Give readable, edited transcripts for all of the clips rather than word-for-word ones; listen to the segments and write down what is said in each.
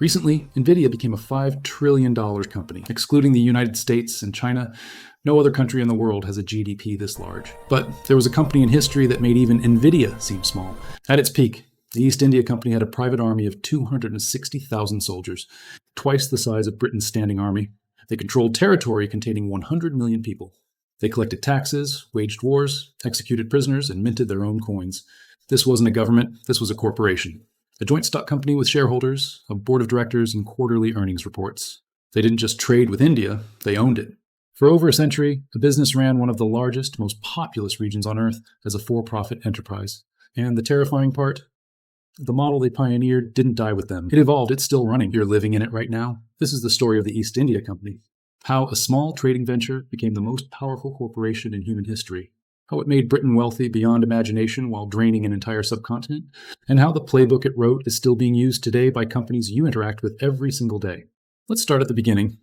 Recently, Nvidia became a $5 trillion company. Excluding the United States and China, no other country in the world has a GDP this large. But there was a company in history that made even Nvidia seem small. At its peak, the East India Company had a private army of 260,000 soldiers, twice the size of Britain's standing army. They controlled territory containing 100 million people. They collected taxes, waged wars, executed prisoners, and minted their own coins. This wasn't a government, this was a corporation. A joint stock company with shareholders, a board of directors, and quarterly earnings reports. They didn't just trade with India, they owned it. For over a century, the business ran one of the largest, most populous regions on Earth as a for-profit enterprise. And the terrifying part? The model they pioneered didn't die with them. It evolved, it's still running. You're living in it right now. This is the story of the East India Company. How a small trading venture became the most powerful corporation in human history. How it made Britain wealthy beyond imagination while draining an entire subcontinent, and how the playbook it wrote is still being used today by companies you interact with every single day. Let's start at the beginning.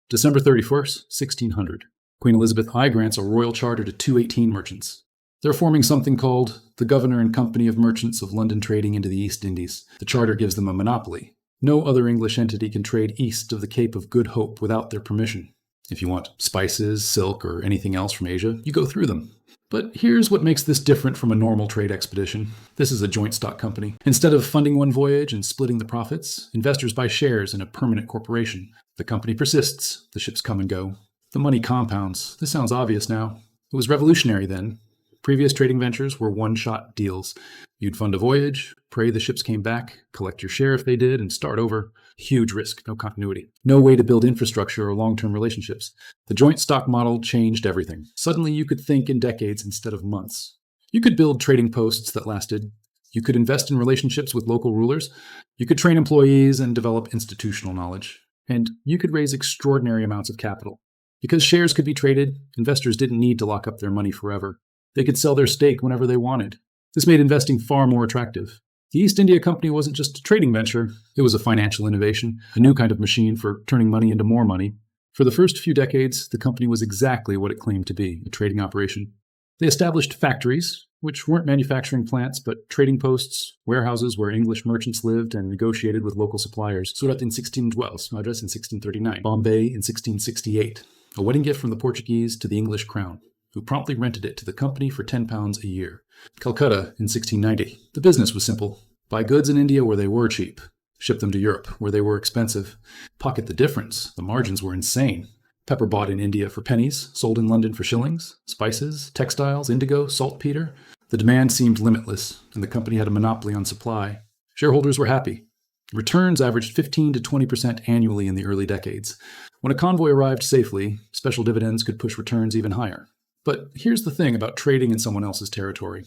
December 31st, 1600. Queen Elizabeth I grants a royal charter to 218 merchants. They're forming something called the Governor and Company of Merchants of London Trading into the East Indies. The charter gives them a monopoly. No other English entity can trade east of the Cape of Good Hope without their permission. If you want spices, silk, or anything else from Asia, you go through them. But here's what makes this different from a normal trade expedition. This is a joint stock company. Instead of funding one voyage and splitting the profits, investors buy shares in a permanent corporation. The company persists. The ships come and go. The money compounds. This sounds obvious now. It was revolutionary then. Previous trading ventures were one-shot deals. You'd fund a voyage, pray the ships came back, collect your share if they did, and start over. Huge risk, no continuity. No way to build infrastructure or long-term relationships. The joint stock model changed everything. Suddenly you could think in decades instead of months. You could build trading posts that lasted. You could invest in relationships with local rulers. You could train employees and develop institutional knowledge. And you could raise extraordinary amounts of capital. Because shares could be traded, investors didn't need to lock up their money forever. They could sell their stake whenever they wanted. This made investing far more attractive. The East India Company wasn't just a trading venture, it was a financial innovation, a new kind of machine for turning money into more money. For the first few decades, the company was exactly what it claimed to be, a trading operation. They established factories, which weren't manufacturing plants, but trading posts, warehouses where English merchants lived and negotiated with local suppliers. Surat in 1612, Madras in 1639, Bombay in 1668. A wedding gift from the Portuguese to the English crown, who promptly rented it to the company for £10 a year. Calcutta in 1690. The business was simple. Buy goods in India where they were cheap. Ship them to Europe where they were expensive. Pocket the difference. The margins were insane. Pepper bought in India for pennies, sold in London for shillings. Spices, textiles, indigo, saltpeter. The demand seemed limitless, and the company had a monopoly on supply. Shareholders were happy. Returns averaged 15 to 20% annually in the early decades. When a convoy arrived safely, special dividends could push returns even higher. But here's the thing about trading in someone else's territory.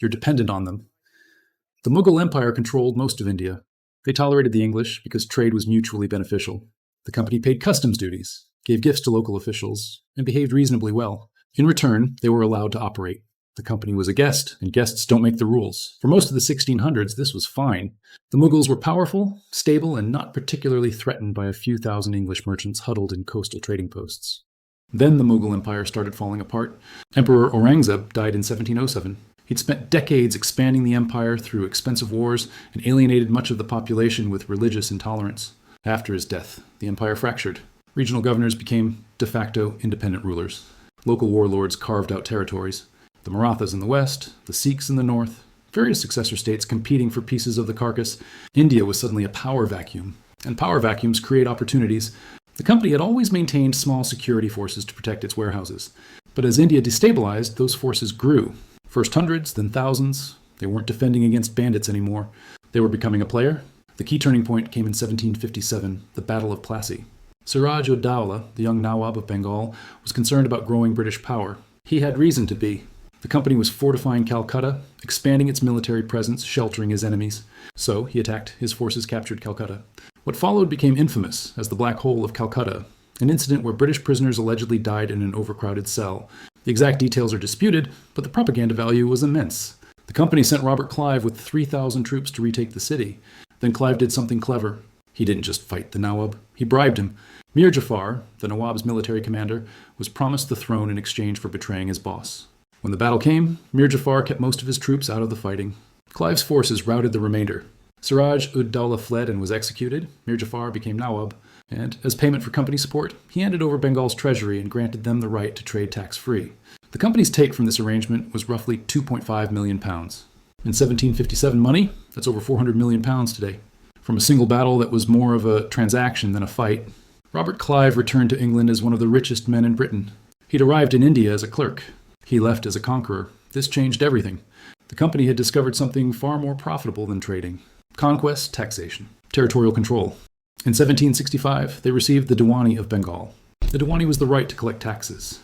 You're dependent on them. The Mughal Empire controlled most of India. They tolerated the English because trade was mutually beneficial. The company paid customs duties, gave gifts to local officials, and behaved reasonably well. In return, they were allowed to operate. The company was a guest, and guests don't make the rules. For most of the 1600s, this was fine. The Mughals were powerful, stable, and not particularly threatened by a few thousand English merchants huddled in coastal trading posts. Then the Mughal Empire started falling apart. Emperor Aurangzeb died in 1707. He'd spent decades expanding the empire through expensive wars and alienated much of the population with religious intolerance. After his death, the empire fractured. Regional governors became de facto independent rulers. Local warlords carved out territories. The Marathas in the west, the Sikhs in the north, various successor states competing for pieces of the carcass. India was suddenly a power vacuum, and power vacuums create opportunities. The company had always maintained small security forces to protect its warehouses. But as India destabilized, those forces grew. First hundreds, then thousands. They weren't defending against bandits anymore. They were becoming a player. The key turning point came in 1757, the Battle of Plassey. Siraj-ud-Dowlah, the young Nawab of Bengal, was concerned about growing British power. He had reason to be. The company was fortifying Calcutta, expanding its military presence, sheltering his enemies. So he attacked. His forces captured Calcutta. What followed became infamous as the Black Hole of Calcutta, an incident where British prisoners allegedly died in an overcrowded cell. The exact details are disputed, but the propaganda value was immense. The company sent Robert Clive with 3,000 troops to retake the city. Then Clive did something clever. He didn't just fight the Nawab, he bribed him. Mir Jafar, the Nawab's military commander, was promised the throne in exchange for betraying his boss. When the battle came, Mir Jafar kept most of his troops out of the fighting. Clive's forces routed the remainder. Siraj-ud-Dowlah fled and was executed. Mir Jafar became Nawab, and as payment for company support, he handed over Bengal's treasury and granted them the right to trade tax-free. The company's take from this arrangement was roughly £2.5 million. In 1757 money, that's over £400 million today. From a single battle that was more of a transaction than a fight, Robert Clive returned to England as one of the richest men in Britain. He'd arrived in India as a clerk. He left as a conqueror. This changed everything. The company had discovered something far more profitable than trading: conquest, taxation, territorial control. In 1765, they received the Diwani of Bengal. The Diwani was the right to collect taxes.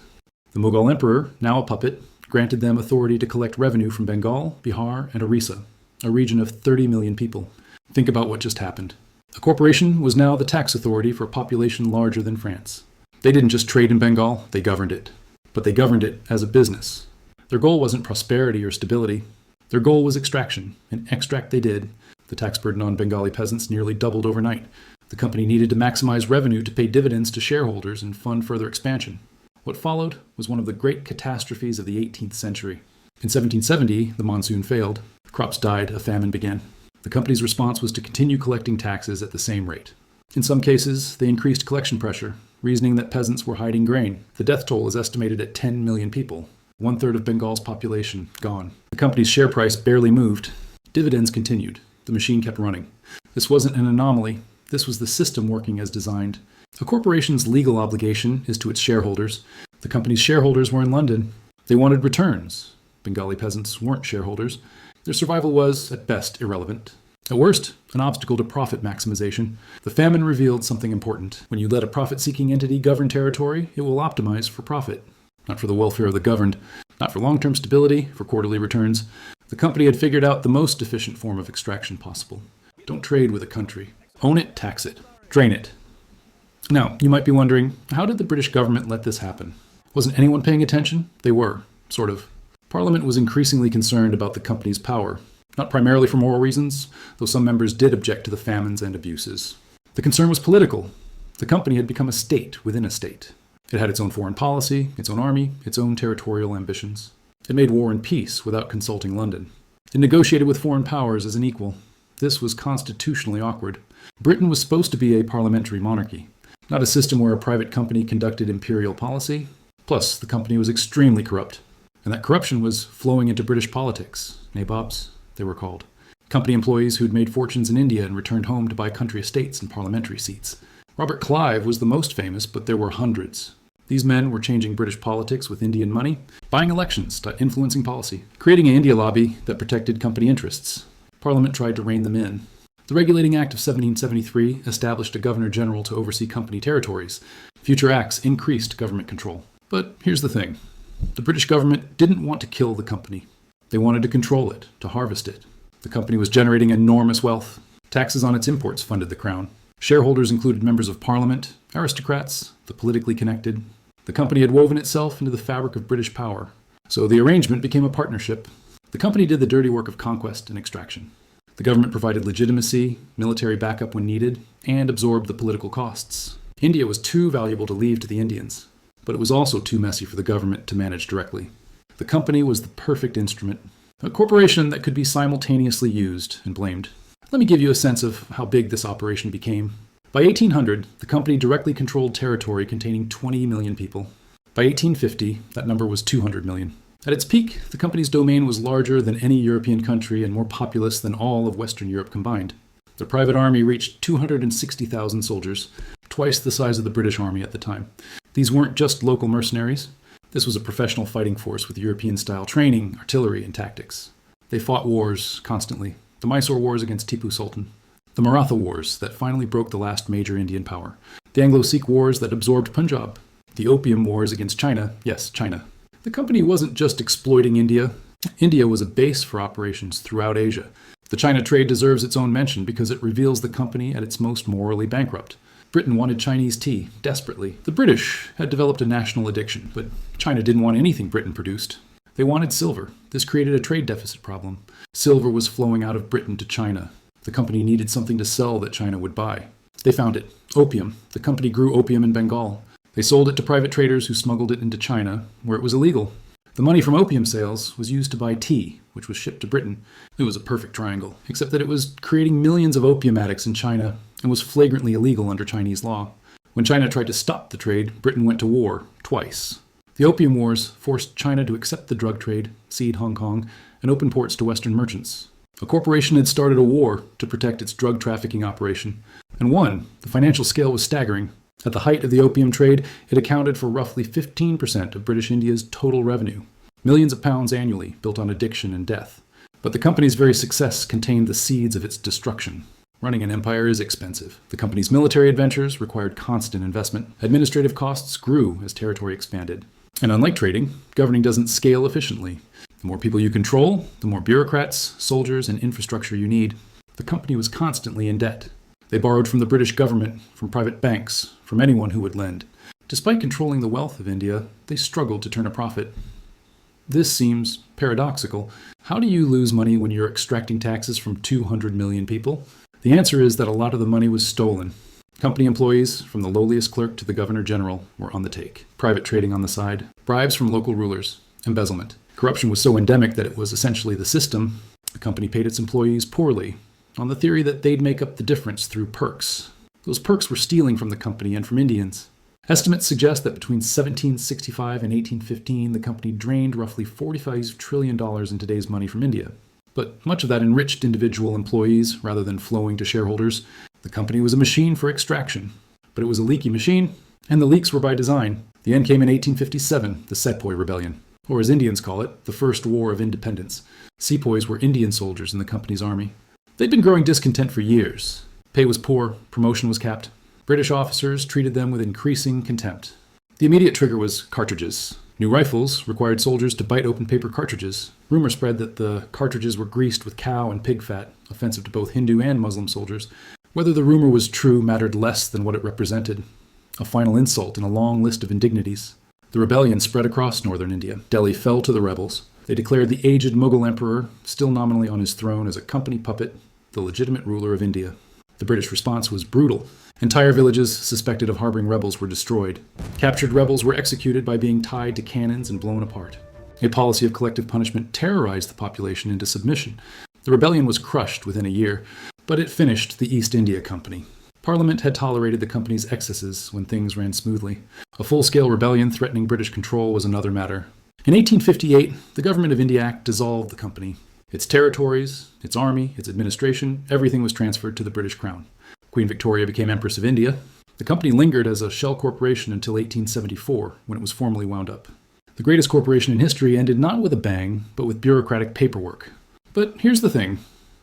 The Mughal emperor, now a puppet, granted them authority to collect revenue from Bengal, Bihar, and Orissa, a region of 30 million people. Think about what just happened. A corporation was now the tax authority for a population larger than France. They didn't just trade in Bengal, they governed it. But they governed it as a business. Their goal wasn't prosperity or stability. Their goal was extraction, and extract they did. The tax burden on Bengali peasants nearly doubled overnight. The company needed to maximize revenue to pay dividends to shareholders and fund further expansion. What followed was one of the great catastrophes of the 18th century. In 1770, the monsoon failed. Crops died, a famine began. The company's response was to continue collecting taxes at the same rate. In some cases, they increased collection pressure, reasoning that peasants were hiding grain. The death toll is estimated at 10 million people, 1/3 of Bengal's population gone. The company's share price barely moved. Dividends continued. The machine kept running. This wasn't an anomaly. This was the system working as designed. A corporation's legal obligation is to its shareholders. The company's shareholders were in London. They wanted returns. Bengali peasants weren't shareholders. Their survival was, at best, irrelevant. At worst, an obstacle to profit maximization. The famine revealed something important. When you let a profit-seeking entity govern territory, it will optimize for profit, not for the welfare of the governed, not for long-term stability, for quarterly returns. The company had figured out the most efficient form of extraction possible. Don't trade with a country. Own it, tax it, drain it. Now, you might be wondering, how did the British government let this happen? Wasn't anyone paying attention? They were, sort of. Parliament was increasingly concerned about the company's power, not primarily for moral reasons, though some members did object to the famines and abuses. The concern was political. The company had become a state within a state. It had its own foreign policy, its own army, its own territorial ambitions. It made war and peace without consulting London. It negotiated with foreign powers as an equal. This was constitutionally awkward. Britain was supposed to be a parliamentary monarchy, not a system where a private company conducted imperial policy. Plus, the company was extremely corrupt. And that corruption was flowing into British politics. Nabobs, they were called. Company employees who'd made fortunes in India and returned home to buy country estates and parliamentary seats. Robert Clive was the most famous, but there were hundreds. These men were changing British politics with Indian money, buying elections, influencing policy, creating an India lobby that protected company interests. Parliament tried to rein them in. The Regulating Act of 1773 established a Governor-General to oversee company territories. Future acts increased government control. But here's the thing. The British government didn't want to kill the company. They wanted to control it, to harvest it. The company was generating enormous wealth. Taxes on its imports funded the crown. Shareholders included members of parliament, aristocrats, the politically connected. The company had woven itself into the fabric of British power. So the arrangement became a partnership. The company did the dirty work of conquest and extraction. The government provided legitimacy, military backup when needed, and absorbed the political costs. India was too valuable to leave to the Indians, but it was also too messy for the government to manage directly. The company was the perfect instrument, a corporation that could be simultaneously used and blamed. Let me give you a sense of how big this operation became. By 1800, the company directly controlled territory containing 20 million people. By 1850, that number was 200 million. At its peak, the company's domain was larger than any European country and more populous than all of Western Europe combined. The private army reached 260,000 soldiers, twice the size of the British army at the time. These weren't just local mercenaries. This was a professional fighting force with European-style training, artillery, and tactics. They fought wars constantly. The Mysore Wars against Tipu Sultan. The Maratha Wars that finally broke the last major Indian power. The Anglo-Sikh Wars that absorbed Punjab. The Opium Wars against China. Yes, China. The company wasn't just exploiting India. India was a base for operations throughout Asia. The China trade deserves its own mention because it reveals the company at its most morally bankrupt. Britain wanted Chinese tea, desperately. The British had developed a national addiction, but China didn't want anything Britain produced. They wanted silver. This created a trade deficit problem. Silver was flowing out of Britain to China. The company needed something to sell that China would buy. They found it. Opium. The company grew opium in Bengal. They sold it to private traders who smuggled it into China, where it was illegal. The money from opium sales was used to buy tea, which was shipped to Britain. It was a perfect triangle, except that it was creating millions of opium addicts in China and was flagrantly illegal under Chinese law. When China tried to stop the trade, Britain went to war twice. The Opium Wars forced China to accept the drug trade, cede Hong Kong, and open ports to Western merchants. A corporation had started a war to protect its drug trafficking operation, and won. The financial scale was staggering. At the height of the opium trade, it accounted for roughly 15% of British India's total revenue. Millions of pounds annually, built on addiction and death. But the company's very success contained the seeds of its destruction. Running an empire is expensive. The company's military adventures required constant investment. Administrative costs grew as territory expanded. And unlike trading, governing doesn't scale efficiently. The more people you control, the more bureaucrats, soldiers, and infrastructure you need. The company was constantly in debt. They borrowed from the British government, from private banks, from anyone who would lend. Despite controlling the wealth of India, they struggled to turn a profit. This seems paradoxical. How do you lose money when you're extracting taxes from 200 million people? The answer is that a lot of the money was stolen. Company employees, from the lowliest clerk to the governor general, were on the take. Private trading on the side. Bribes from local rulers. Embezzlement. Corruption was so endemic that it was essentially the system. The company paid its employees poorly, on the theory that they'd make up the difference through perks. Those perks were stealing from the company and from Indians. Estimates suggest that between 1765 and 1815, the company drained roughly $45 trillion in today's money from India. But much of that enriched individual employees rather than flowing to shareholders. The company was a machine for extraction. But it was a leaky machine, and the leaks were by design. The end came in 1857, the Sepoy Rebellion, or as Indians call it, the First War of Independence. Sepoys were Indian soldiers in the company's army. They'd been growing discontent for years. Pay was poor, promotion was capped. British officers treated them with increasing contempt. The immediate trigger was cartridges. New rifles required soldiers to bite open paper cartridges. Rumor spread that the cartridges were greased with cow and pig fat, offensive to both Hindu and Muslim soldiers. Whether the rumor was true mattered less than what it represented. A final insult in a long list of indignities. The rebellion spread across northern India. Delhi fell to the rebels. They declared the aged Mughal emperor, still nominally on his throne as a company puppet, the legitimate ruler of India. The British response was brutal. Entire villages suspected of harboring rebels were destroyed. Captured rebels were executed by being tied to cannons and blown apart. A policy of collective punishment terrorized the population into submission. The rebellion was crushed within a year, but it finished the East India Company. Parliament had tolerated the company's excesses when things ran smoothly. A full-scale rebellion threatening British control was another matter. In 1858, the Government of India Act dissolved the company. Its territories, its army, its administration, everything was transferred to the British Crown. Queen Victoria became Empress of India. The company lingered as a shell corporation until 1874, when it was formally wound up. The greatest corporation in history ended not with a bang, but with bureaucratic paperwork. But here's the thing.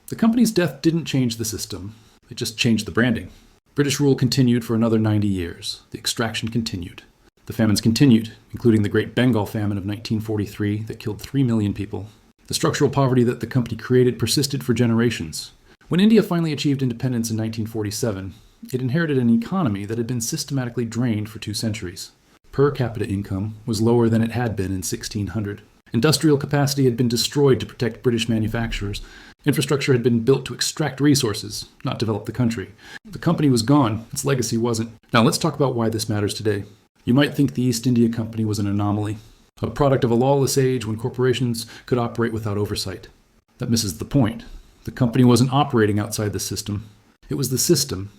The company's death didn't change the system. It just changed the branding. British rule continued for another 90 years. The extraction continued. The famines continued, including the Great Bengal Famine of 1943 that killed 3 million people. The structural poverty that the company created persisted for generations. When India finally achieved independence in 1947, it inherited an economy that had been systematically drained for 2 centuries. Per capita income was lower than it had been in 1600. Industrial capacity had been destroyed to protect British manufacturers. Infrastructure had been built to extract resources, not develop the country. The company was gone. Its legacy wasn't. Now let's talk about why this matters today. You might think the East India Company was an anomaly, a product of a lawless age when corporations could operate without oversight. That misses the point. The company wasn't operating outside the system. It was the system.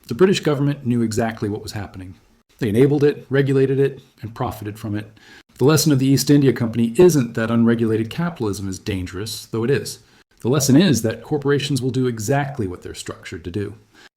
The British government knew exactly what was happening. They enabled it, regulated it, and profited from it. The lesson of the East India Company isn't that unregulated capitalism is dangerous, though it is. The lesson is that corporations will do exactly what they're structured to do.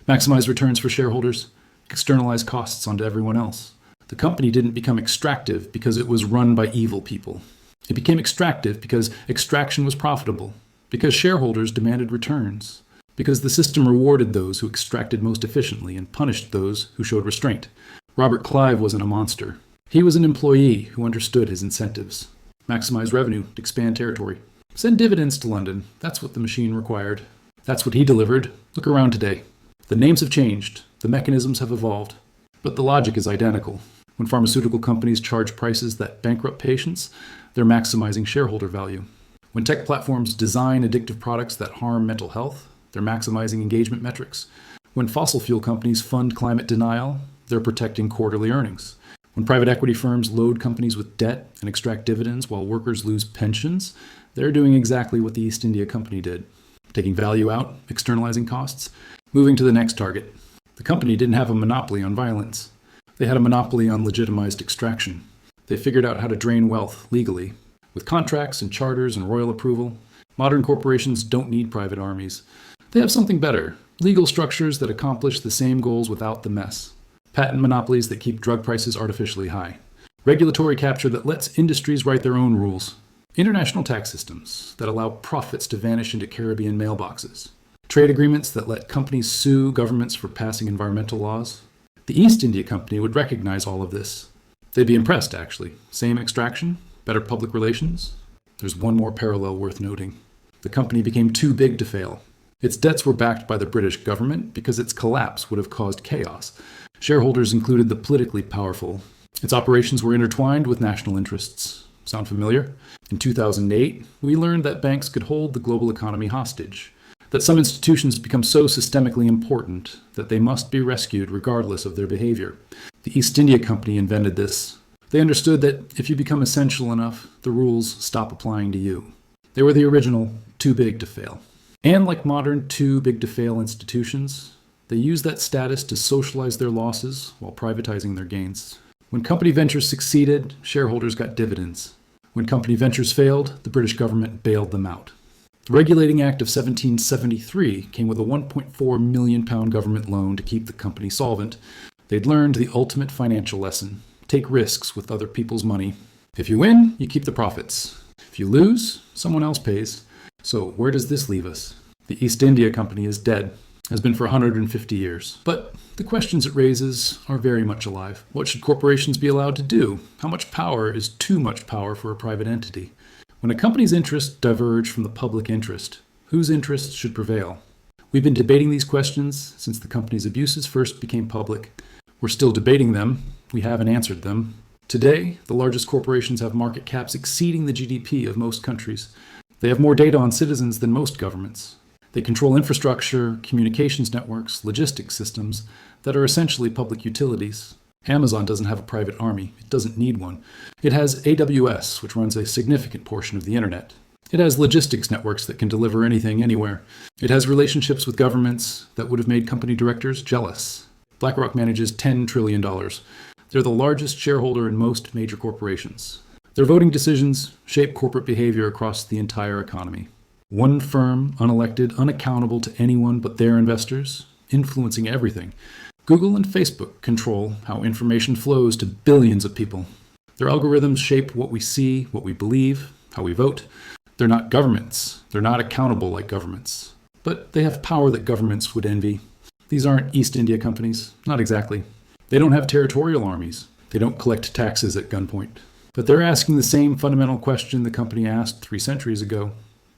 Maximize returns for shareholders, externalize costs onto everyone else. The company didn't become extractive because it was run by evil people. It became extractive because extraction was profitable, because shareholders demanded returns, because the system rewarded those who extracted most efficiently and punished those who showed restraint. Robert Clive wasn't a monster. He was an employee who understood his incentives. Maximize revenue, expand territory. Send dividends to London. That's what the machine required. That's what he delivered. Look around today. The names have changed. The mechanisms have evolved. But the logic is identical. When pharmaceutical companies charge prices that bankrupt patients, they're maximizing shareholder value. When tech platforms design addictive products that harm mental health, they're maximizing engagement metrics. When fossil fuel companies fund climate denial, they're protecting quarterly earnings. When private equity firms load companies with debt and extract dividends while workers lose pensions, they're doing exactly what the East India Company did. Taking value out, externalizing costs, moving to the next target. The company didn't have a monopoly on violence. They had a monopoly on legitimized extraction. They figured out how to drain wealth legally. With contracts and charters and royal approval, modern corporations don't need private armies. They have something better, legal structures that accomplish the same goals without the mess. Patent monopolies that keep drug prices artificially high. Regulatory capture that lets industries write their own rules. International tax systems that allow profits to vanish into Caribbean mailboxes. Trade agreements that let companies sue governments for passing environmental laws. The East India Company would recognize all of this. They'd be impressed, actually. Same extraction, better public relations. There's one more parallel worth noting. The company became too big to fail. Its debts were backed by the British government because its collapse would have caused chaos. Shareholders included the politically powerful. Its operations were intertwined with national interests. Sound familiar? In 2008, we learned that banks could hold the global economy hostage, that some institutions become so systemically important that they must be rescued regardless of their behavior. The East India Company invented this. They understood that if you become essential enough, the rules stop applying to you. They were the original too big to fail. And like modern too big to fail institutions, they used that status to socialize their losses while privatizing their gains. When company ventures succeeded, shareholders got dividends. When company ventures failed, the British government bailed them out. The Regulating Act of 1773 came with a £1.4 million government loan to keep the company solvent. They'd learned the ultimate financial lesson. Take risks with other people's money. If you win, you keep the profits. If you lose, someone else pays. So where does this leave us? The East India Company is dead. Has been for 150 years. But the questions it raises are very much alive. What should corporations be allowed to do? How much power is too much power for a private entity? When a company's interests diverge from the public interest, whose interests should prevail? We've been debating these questions since the company's abuses first became public. We're still debating them. We haven't answered them. Today, the largest corporations have market caps exceeding the GDP of most countries. They have more data on citizens than most governments. They control infrastructure, communications networks, logistics systems that are essentially public utilities. Amazon doesn't have a private army. It doesn't need one. It has AWS, which runs a significant portion of the internet. It has logistics networks that can deliver anything, anywhere. It has relationships with governments that would have made company directors jealous. BlackRock manages $10 trillion. They're the largest shareholder in most major corporations. Their voting decisions shape corporate behavior across the entire economy. One firm, unelected, unaccountable to anyone but their investors, influencing everything. Google and Facebook control how information flows to billions of people. Their algorithms shape what we see, what we believe, how we vote. They're not governments. They're not accountable like governments. But they have power that governments would envy. These aren't East India companies. Not exactly. They don't have territorial armies. They don't collect taxes at gunpoint. But they're asking the same fundamental question the company asked 3 centuries ago.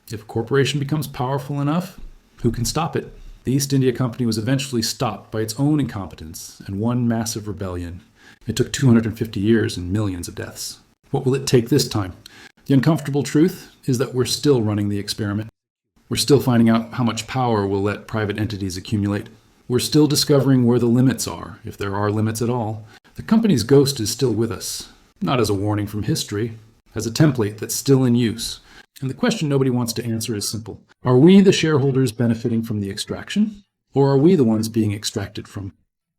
If a corporation becomes powerful enough, who can stop it? The East India Company was eventually stopped by its own incompetence and one massive rebellion. It took 250 years and millions of deaths. What will it take this time? The uncomfortable truth is that we're still running the experiment. We're still finding out how much power we'll let private entities accumulate. We're still discovering where the limits are, if there are limits at all. The company's ghost is still with us, not as a warning from history, as a template that's still in use. And the question nobody wants to answer is simple. Are we the shareholders benefiting from the extraction? Or are we the ones being extracted from?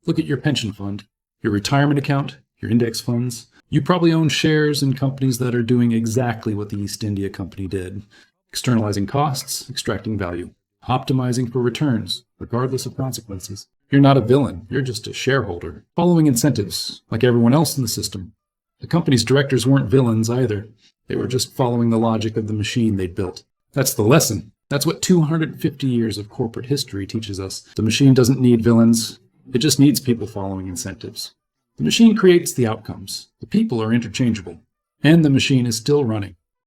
Look at your pension fund, your retirement account, your index funds. You probably own shares in companies that are doing exactly what the East India Company did. Externalizing costs, extracting value. Optimizing for returns, regardless of consequences. You're not a villain, you're just a shareholder. Following incentives, like everyone else in the system. The company's directors weren't villains either. They were just following the logic of the machine they'd built. That's the lesson. That's what 250 years of corporate history teaches us. The machine doesn't need villains. It just needs people following incentives. The machine creates the outcomes. The people are interchangeable. And the machine is still running.